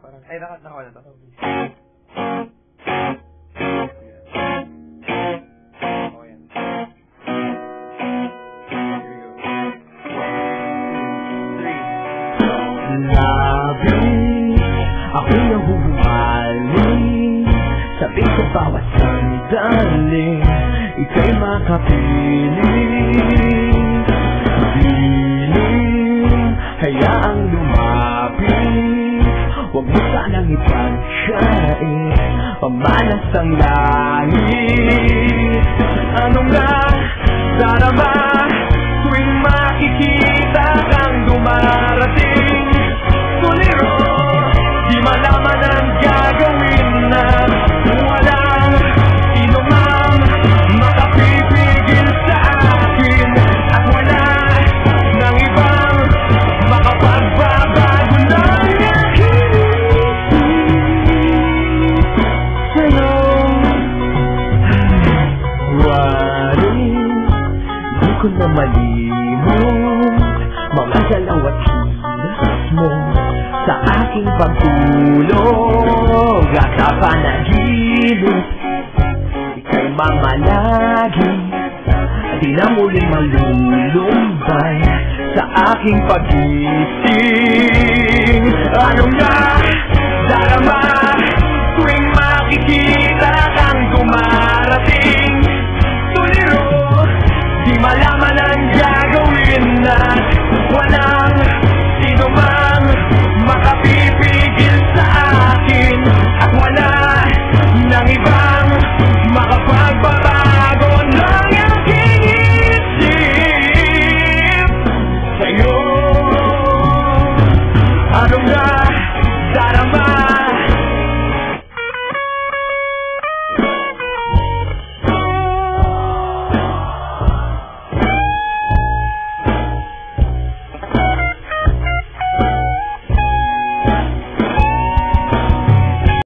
parang, ay, nakawa na to. Ako'y nahuhumaling sabi ko bawat sandali ika'y makapiling. Piling, hayaang lumapit, huwag mo sanang ipagsain pamalas ang langit. Ano nga darama tuwing makikita kang dumarating? Tuliro, di malaman ang gagawin na walang sino mang makapipigil sa akin, at wala nang ibang makapagbabago ng aking sa'yo. Waring di ko na malimot mga galaw at hilas mo sa aking pagtulog at sa panaginip. Ika'y mamalagi, di na muling malulumbay sa aking pag-ising. Ano nga darama tuwing makikita kang dumarating? Tuliro, di malaman ang gagawin na